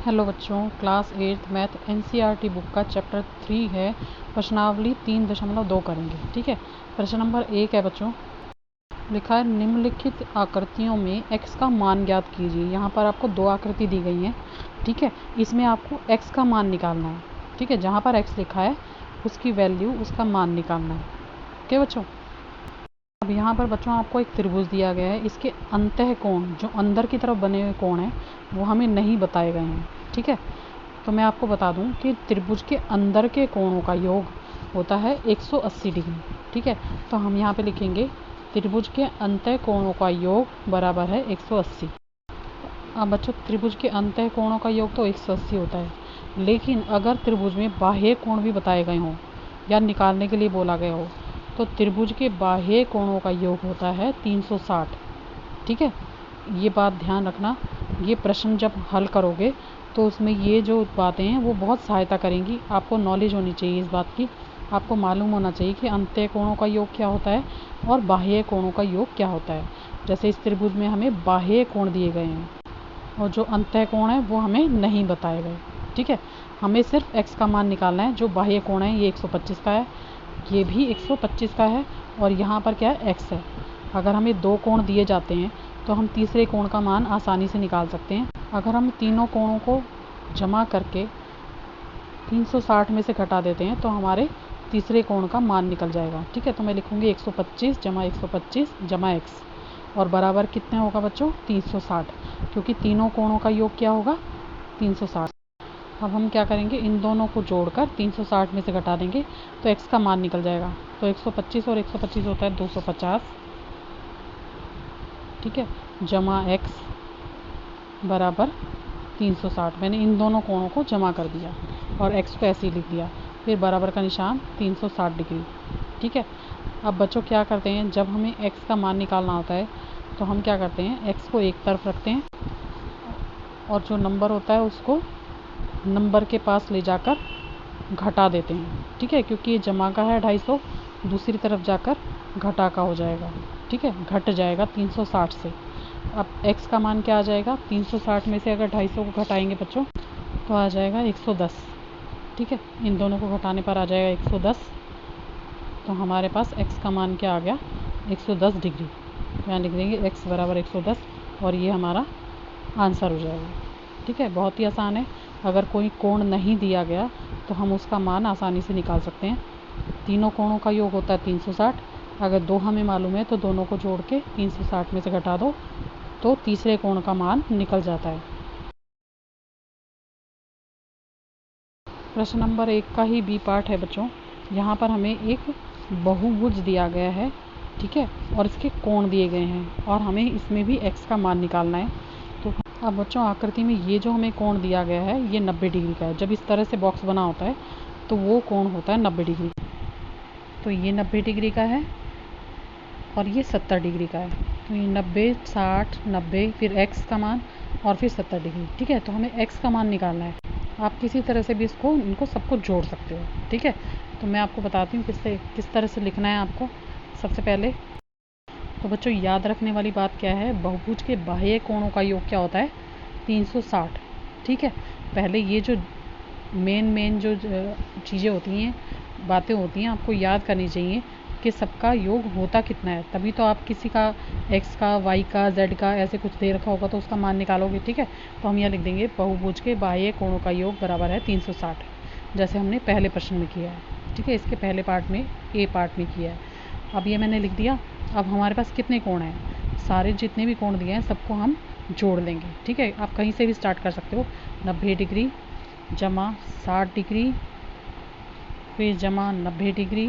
Hello बच्चों, class 8th math NCERT book का chapter 3 है। प्रश्नावली 3.2 करेंगे। ठीक है। प्रश्न नंबर 1 है बच्चों, लिखा है निम्नलिखित आकृतियों में x का मान ज्ञात कीजिए। यहाँ पर आपको दो आकृति दी गई हैं। ठीक है। इसमें आपको x का मान निकालना है। ठीक है। जहाँ पर x लिखा है उसकी वैल्यू, उसका मान निकालना है। ओके बच्चों। अब यहाँ पर बच्चों आपको एक त्रिभुज दिया गया है। इसके अंतः कोण, जो अंदर की तरफ बने हुए कोण हैं, वो हमें नहीं बताए गए हैं। ठीक है। तो मैं आपको बता दूं कि त्रिभुज के अंदर के कोणों का योग होता है 180 डिग्री। ठीक है। तो हम यहाँ पे लिखेंगे त्रिभुज के अंतः कोणों का योग बराबर है 180। अब बच्चों त्रिभुज के अंतः कोणों का योग तो 180 होता है, लेकिन अगर त्रिभुज में बाह्य कोण भी बताए गए हों या निकालने के लिए बोला गया हो तो त्रिभुज के बाह्य कोणों का योग होता है 360। ठीक है। ये बात ध्यान रखना। ये प्रश्न जब हल करोगे तो उसमें ये जो बातें हैं वो बहुत सहायता करेंगी। आपको नॉलेज होनी चाहिए इस बात की। आपको मालूम होना चाहिए कि अंतः कोणों का योग क्या होता है और बाह्य कोणों का योग क्या होता है। जैसे इस त्रिभुज में हमें बाह्य कोण दिए गए हैं और जो अंतः कोण है वो हमें नहीं बताए गए। ठीक है। हमें सिर्फ x का मान निकालना है। जो बाह्य कोण है ये 125 का है, ये भी 125 का है, और यहाँ पर क्या है, x है। अगर हमें दो कोण दिए जाते हैं तो हम तीसरे कोण का मान आसानी से निकाल सकते हैं। अगर हम तीनों कोणों को जमा करके 360 में से घटा देते हैं तो हमारे तीसरे कोण का मान निकल जाएगा। ठीक है। तो मैं लिखूँगी 125 जमा 125 जमा x, और बराबर कितने होगा बच्चों, 360, क्योंकि तीनों कोणों का योग क्या होगा, 360। अब हम क्या करेंगे, इन दोनों को जोड़कर 360 में से घटा देंगे तो x का मान निकल जाएगा। तो 125 और 125 होता है 250। ठीक है। जमा x बराबर 360। मैंने इन दोनों कोणों को जमा कर दिया और x को ऐसे ही लिख दिया, फिर बराबर का निशान 360 डिग्री। ठीक है। अब बच्चों क्या करते हैं, जब हमें x का मान निकालना होता है तो हम क्या करते हैं, x को एक तरफ रखते हैं और जो नंबर होता है उसको नंबर के पास ले जाकर घटा देते हैं। ठीक है। क्योंकि ये जमा का है 250, दूसरी तरफ जाकर घटा का हो जाएगा। ठीक है। घट जाएगा 360 से। अब x का मान क्या आ जाएगा, 360 में से अगर 250 को घटाएंगे बच्चों तो आ जाएगा 110। ठीक है। इन दोनों को घटाने पर आ जाएगा 110। तो हमारे पास x का मान क्या आ गया, 110 डिग्री। यहाँ लिख देंगे x बराबर 110 और ये हमारा आंसर हो जाएगा। ठीक है। बहुत ही आसान है। अगर कोई कोण नहीं दिया गया तो हम उसका मान आसानी से निकाल सकते हैं। तीनों कोणों का योग होता है 360। अगर दो हमें मालूम है तो दोनों को जोड़ के 360 में से घटा दो तो तीसरे कोण का मान निकल जाता है। प्रश्न नंबर 1 का ही बी पार्ट है बच्चों। यहाँ पर हमें एक बहुभुज दिया गया है। ठीक है। और इसके कोण दिए गए हैं और हमें इसमें भी x का मान निकालना है। तो अब बच्चों आकृति में ये जो हमें कोण दिया गया है ये 90 डिग्री का है। जब इस तरह से बॉक्स बना होता है तो वो कोण होता है 90 डिग्री। तो ये 90 डिग्री का है और ये 70 डिग्री का है। तो ये 90, 60, 90, फिर x का मान और फिर 70 डिग्री। ठीक है। तो हमें x का मान निकालना है। आप किसी तरह से भी इनको सबको जोड़ सकते हो। ठीक है। तो मैं आपको बताती हूँ किस तरह से लिखना है आपको। सबसे पहले तो बच्चों याद रखने वाली बात क्या है, बहुभुज के बाह्य कोणों का योग क्या होता है, 360। ठीक है। पहले ये जो मेन जो चीज़ें होती हैं, बातें होती हैं, आपको याद करनी चाहिए कि सबका योग होता कितना है। तभी तो आप किसी का x का, y का, z का ऐसे कुछ दे रखा होगा तो उसका मान निकालोगे। ठीक है। तो हम यहाँ लिख देंगे बहुभुज के बाह्य कोणों का योग बराबर है 360, जैसे हमने पहले प्रश्न में किया है। ठीक है। इसके पहले पार्ट में, ए पार्ट में किया है। अब ये मैंने लिख दिया। अब हमारे पास कितने कोण हैं, सारे जितने भी कोण दिए हैं सबको हम जोड़ लेंगे। ठीक है। आप कहीं से भी स्टार्ट कर सकते हो। 90 डिग्री जमा 60 डिग्री, फिर जमा 90 डिग्री,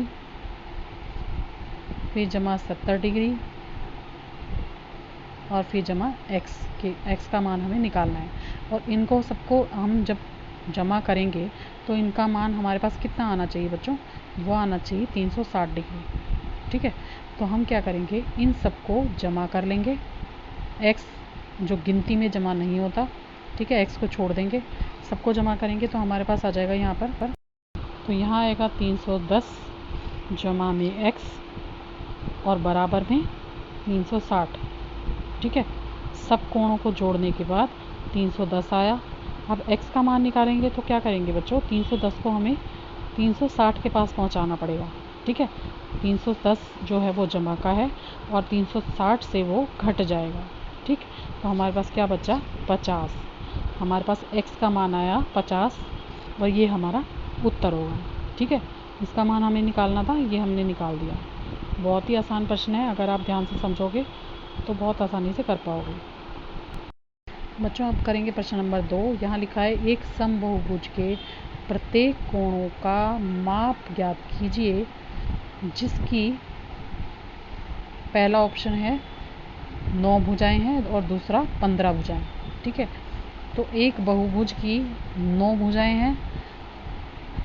फिर जमा 70 डिग्री और फिर जमा x का मान हमें निकालना है। और इनको सबको हम जब जमा करेंगे तो इनका मान हमारे पास कितना आना चाहिए बच्चों, वो आना चाहिए 360 डिग्री। ठीक है। तो हम क्या करेंगे, इन सबको जमा कर लेंगे। x जो गिनती में जमा नहीं होता, ठीक है, x को छोड़ देंगे, सबको जमा करेंगे तो हमारे पास आ जाएगा यहाँ पर तो यहाँ आएगा 310 जमा में x और बराबर में 360। ठीक है। सब कोणों को जोड़ने के बाद 310 आया अब x का मान निकालेंगे तो क्या करेंगे बच्चों, 310 को हमें 360 के पास पहुंचाना पड़ेगा। ठीक है, 310 जो है वो जमा का है और 360 से वो घट जाएगा। ठीक, तो हमारे पास क्या बचा, 50। हमारे पास x का मान आया 50 और ये हमारा उत्तर होगा। ठीक है, इसका मान हमें निकालना था, ये हमने निकाल दिया। बहुत ही आसान प्रश्न है, अगर आप ध्यान से समझोगे तो बहुत आसानी से कर पाओगे। बच्चों अब करेंगे प्रश्न नंबर 2। यहाँ लिखा है एक समबाहुभुज के प्रत्येक कोणों का माप ज्ञात कीजिए जिसकी, पहला ऑप्शन है 9 भुजाएं हैं और दूसरा 15 भुजाएं। ठीक है, तो एक बहुभुज की 9 भुजाएं हैं,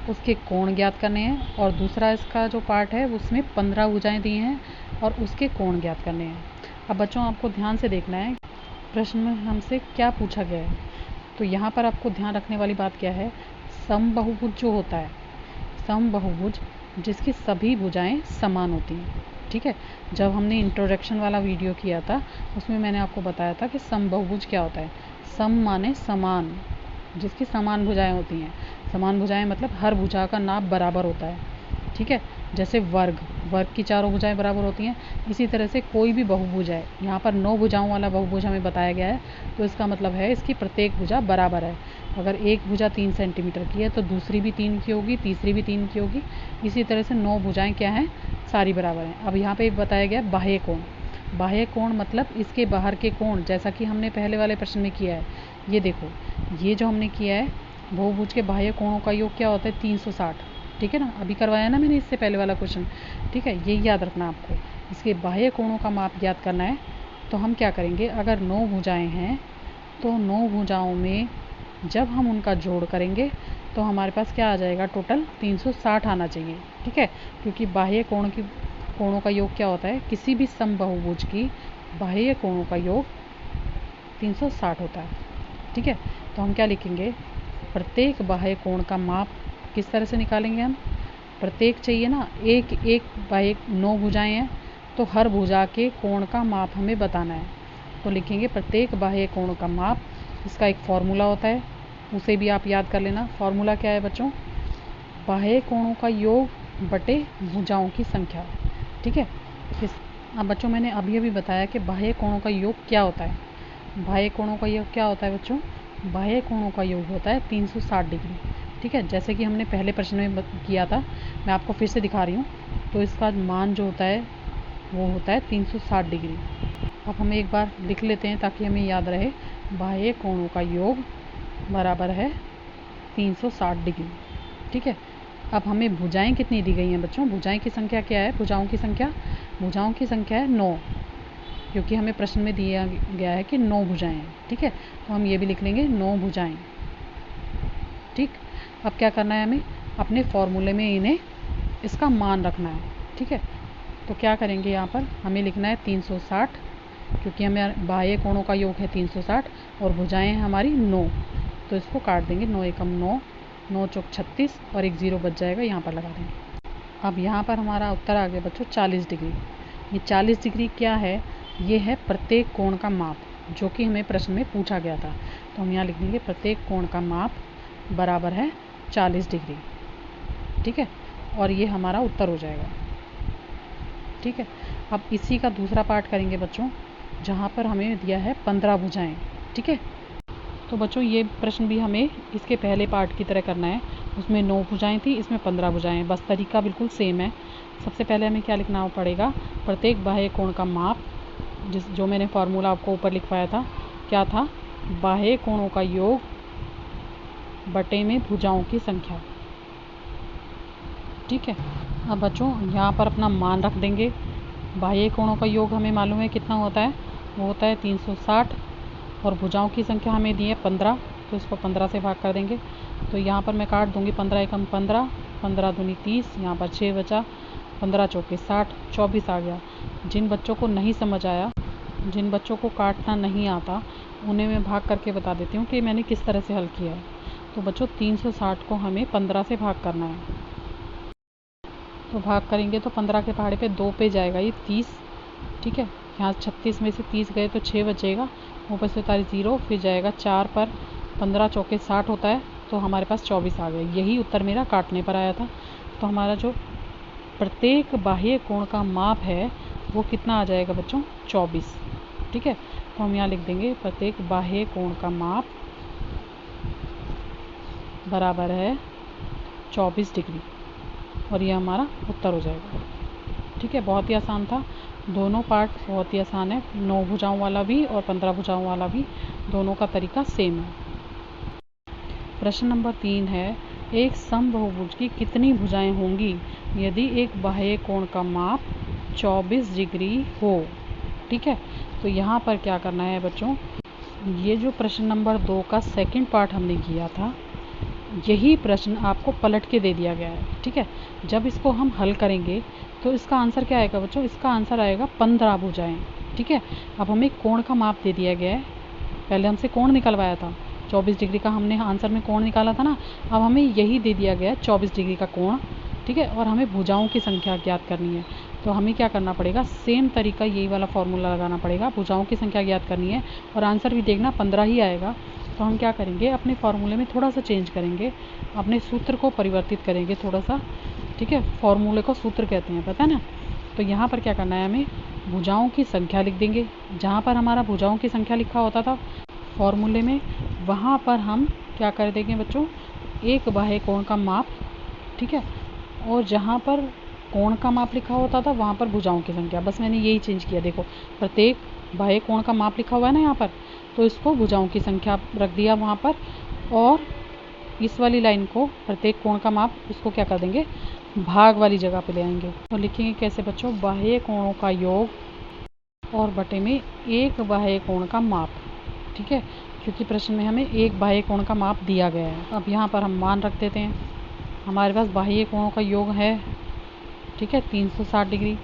उसके कोण ज्ञात करने हैं, और दूसरा इसका जो पार्ट है उसमें 15 भुजाएं दी हैं और उसके कोण ज्ञात करने हैं। अब बच्चों आपको ध्यान से देखना है प्रश्न में हमसे क्या पूछा गया है। तो यहाँ पर आपको ध्यान रखने वाली बात क्या है, समबाहुभुज जो होता है, समबाहुभुज जिसकी सभी भुजाएं समान होती हैं। ठीक है, जब हमने इंट्रोडक्शन वाला वीडियो किया था उसमें मैंने आपको बताया था कि समबाहुभुज क्या होता है। सम माने समान, जिसकी समान भुजाएं होती हैं। समान भुजाएं मतलब हर भुजा का नाप बराबर होता है। ठीक है, जैसे वर्ग की चारों भुजाएं बराबर होती हैं, इसी तरह से कोई भी बहुभुज है, यहाँ पर 9 भुजाओं वाला बहुभुज हमें बताया गया है, तो इसका मतलब है इसकी प्रत्येक भुजा बराबर है। अगर एक भुजा 3 सेंटीमीटर की है तो दूसरी भी 3 की होगी, तीसरी भी 3 की होगी, इसी तरह से 9 भुजाएं क्या हैं, सारी बराबर हैं। अब यहाँ पे बताया गया बाह्य कोण। बाह्य कोण मतलब इसके बाहर के कोण, जैसा कि हमने पहले वाले प्रश्न में किया है। ये देखो, ये जो हमने किया है, बहुभुज के बाह्य कोणों का योग क्या होता है, 360। ठीक है ना, अभी करवाया ना मैंने इससे पहले वाला क्वेश्चन। ठीक है, ये याद रखना आपको। इसके बाह्य कोणों का माप ज्ञात करना है, तो हम क्या करेंगे, अगर 9 भुजाएं हैं तो 9 भुजाओं में जब हम उनका जोड़ करेंगे तो हमारे पास क्या आ जाएगा, टोटल 360 आना चाहिए। ठीक है, क्योंकि बाह्य कोणों का योग क्या होता है, किसी भी समबाहुभुज की बाह्य कोणों का योग 360 होता है। ठीक है, तो हम क्या लिखेंगे, प्रत्येक बाह्य कोण का माप किस तरह से निकालेंगे हम, प्रत्येक चाहिए ना, एक एक बाह्य 9 भुजाएं हैं तो हर भुजा के कोण का माप हमें बताना है। तो लिखेंगे प्रत्येक बाह्य कोण का माप, इसका एक फॉर्मूला होता है, उसे भी आप याद कर लेना। फॉर्मूला क्या है बच्चों, बाह्य कोणों का योग बटे भुजाओं की संख्या। ठीक है, अब बच्चों मैंने अभी बताया कि बाह्य कोणों का योग क्या होता है। बाह्य कोणों का योग क्या होता है बच्चों, बाह्य कोणों का योग होता है 360 डिग्री। ठीक है, जैसे कि हमने पहले प्रश्न में किया था, मैं आपको फिर से दिखा रही हूँ। तो इसका मान जो होता है वो होता है 360 डिग्री। अब हम एक बार लिख लेते हैं ताकि हमें याद रहे, बाह्य कोणों का योग बराबर है 360 डिग्री। ठीक है, अब हमें भुजाएं कितनी दी गई हैं बच्चों, भुजाएं की संख्या क्या है, भुजाओं की संख्या है 9, क्योंकि हमें प्रश्न में दिया गया है कि 9 भुजाएं हैं। ठीक है, तो हम ये भी लिख लेंगे 9 भुजाएं। ठीक, अब क्या करना है, हमें अपने फॉर्मूले में इन्हें इसका मान रखना है। ठीक है, तो क्या करेंगे, यहाँ पर हमें लिखना है 360, क्योंकि हमें बाह्य कोणों का योग है 360 और भुजाएं हैं हमारी 9, तो इसको काट देंगे, 9 एकम 9, 9 चौक 36 और एक 0 बच जाएगा, यहाँ पर लगा देंगे। अब यहाँ पर हमारा उत्तर आ गया बच्चों 40 डिग्री। ये 40 डिग्री क्या है, ये है प्रत्येक कोण का माप, जो कि हमें प्रश्न में पूछा गया था। तो हम यहाँ लिख देंगे प्रत्येक कोण का माप बराबर है 40 डिग्री। ठीक है, और ये हमारा उत्तर हो जाएगा। ठीक है, अब इसी का दूसरा पार्ट करेंगे बच्चों, जहाँ पर हमें दिया है 15 भुजाएं। ठीक है, तो बच्चों ये प्रश्न भी हमें इसके पहले पार्ट की तरह करना है। उसमें 9 भुजाएं थी, इसमें 15 भुजाएं, बस तरीका बिल्कुल सेम है। सबसे पहले हमें क्या लिखना पड़ेगा, प्रत्येक बाह्य कोण का माप, जो मैंने फार्मूला आपको ऊपर लिखवाया था, क्या था, बाह्य कोणों का योग बटे में भुजाओं की संख्या। ठीक है, अब बच्चों यहाँ पर अपना मान रख देंगे। बाह्य कोणों का योग हमें मालूम है कितना होता है, वो होता है 360, और भुजाओं की संख्या हमें दी है 15, तो इसको 15 से भाग कर देंगे। तो यहाँ पर मैं काट दूंगी, 15 एकम 15, 15 दूनी 30, यहाँ पर 6 बचा, 15 चौके 60, 24 आ गया। जिन बच्चों को नहीं समझ आया, जिन बच्चों को काटना नहीं आता, उन्हें मैं भाग करके बता देती हूँ कि मैंने किस तरह से हल किया है। तो बच्चों 360 को हमें 15 से भाग करना है। तो भाग करेंगे तो 15 के पहाड़े पे 2 पे जाएगा ये 30। ठीक है, यहाँ 36 में से 30 गए तो 6 बचेगा, ऊपर से उतारी 0, फिर जाएगा 4 पर, 15 चौके 60 होता है, तो हमारे पास 24 आ गए। यही उत्तर मेरा काटने पर आया था। तो हमारा जो प्रत्येक बाह्य कोण का माप है वो कितना आ जाएगा बच्चों? 24। ठीक है, तो हम यहाँ लिख देंगे प्रत्येक बाह्य कोण का माप बराबर है 24 डिग्री, और ये हमारा उत्तर हो जाएगा। ठीक है, बहुत ही आसान था। दोनों पार्ट बहुत ही आसान है, 9 भुजाओं वाला भी और 15 भुजाओं वाला भी, दोनों का तरीका सेम है। प्रश्न नंबर 3 है, एक समबाहुभुज की कितनी भुजाएं होंगी यदि एक बाह्य कोण का माप 24 डिग्री हो? ठीक है, तो यहाँ पर क्या करना है बच्चों, ये जो प्रश्न नंबर 2 का सेकंड पार्ट हमने किया था, यही प्रश्न आपको पलट के दे दिया गया है। ठीक है, जब इसको हम हल करेंगे तो इसका आंसर क्या आएगा बच्चों? इसका आंसर आएगा 15 भुजाएं। ठीक है, अब हमें कोण का माप दे दिया गया है, पहले हमसे कोण निकलवाया था 24 डिग्री का, हमने आंसर में कोण निकाला था ना, अब हमें यही दे दिया गया है 24 डिग्री का कोण। ठीक है, और हमें भुजाओं की संख्या ज्ञात करनी है, तो हमें क्या करना पड़ेगा? सेम तरीका, यही वाला फॉर्मूला लगाना पड़ेगा। भुजाओं की संख्या ज्ञात करनी है और आंसर भी देखना 15 ही आएगा। तो हम क्या करेंगे, अपने फॉर्मूले में थोड़ा सा चेंज करेंगे, अपने सूत्र को परिवर्तित करेंगे थोड़ा सा। ठीक है, फॉर्मूले को सूत्र कहते हैं, पता है ना। तो यहाँ पर क्या करना है, हमें भुजाओं की संख्या लिख देंगे। जहाँ पर हमारा भुजाओं की संख्या लिखा होता था फॉर्मूले में, वहाँ पर हम क्या कर देंगे बच्चों? एक बाह्य कोण का माप। ठीक है, और जहाँ पर कोण का माप लिखा होता था वहाँ पर भुजाओं की संख्या, बस मैंने यही चेंज किया। देखो, प्रत्येक बाह्य कोण का माप लिखा हुआ है ना यहाँ पर, तो इसको भुजाओं की संख्या रख दिया वहाँ पर, और इस वाली लाइन को प्रत्येक कोण का माप, इसको क्या कर देंगे? भाग वाली जगह पे ले आएंगे। तो लिखेंगे कैसे बच्चों? बाह्य कोणों का योग और बटे में एक बाह्य कोण का माप। ठीक है, क्योंकि प्रश्न में हमें एक बाह्य कोण का माप दिया गया है। अब यहाँ पर हम मान रख देते हैं, हमारे पास बाह्य कोणों का योग है, ठीक है, 360 डिग्री,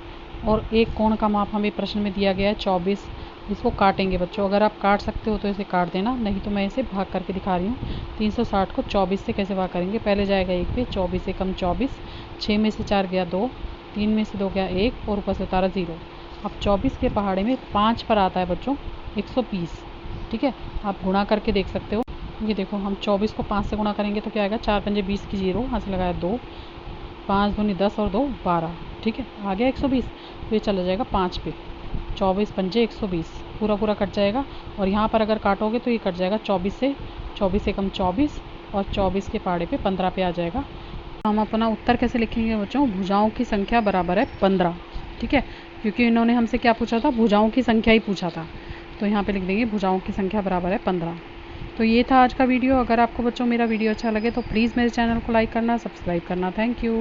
और एक कोण का माप हमें प्रश्न में दिया गया है 24। इसको काटेंगे बच्चों, अगर आप काट सकते हो तो इसे काट देना, नहीं तो मैं इसे भाग करके दिखा रही हूँ। 360 को 24 से कैसे भाग करेंगे? पहले जाएगा 1 पे, 24 से कम 24, 6 में से 4 गया 2, 3 में से 2 गया 1, और ऊपर से उतारा 0। अब 24 के पहाड़े में 5 पर आता है बच्चों 120। ठीक है, आप गुणा करके देख सकते हो। ये देखो, हम 24 को 5 से गुणा करेंगे तो क्या आएगा? 4 पंजे 20 की 0, यहाँ से लगाया 2, 5 दूनी 10 और 2 12। ठीक है, आ गया 120, तो ये चला जाएगा 5 पे, 24 पंजे 120, पूरा पूरा कट जाएगा। और यहाँ पर अगर काटोगे तो ये कट जाएगा 24 से कम 24, और 24 के पहाड़े पे 15 पे आ जाएगा। हम अपना उत्तर कैसे लिखेंगे बच्चों? भुजाओं की संख्या बराबर है 15। ठीक है, क्योंकि इन्होंने हमसे क्या पूछा था? भुजाओं की संख्या ही पूछा था, तो यहाँ पे लिख देंगे भुजाओं की संख्या बराबर है 15। तो ये था आज का वीडियो। अगर आपको बच्चों मेरा वीडियो अच्छा लगे तो प्लीज़ मेरे चैनल को लाइक करना, सब्सक्राइब करना। Thank you.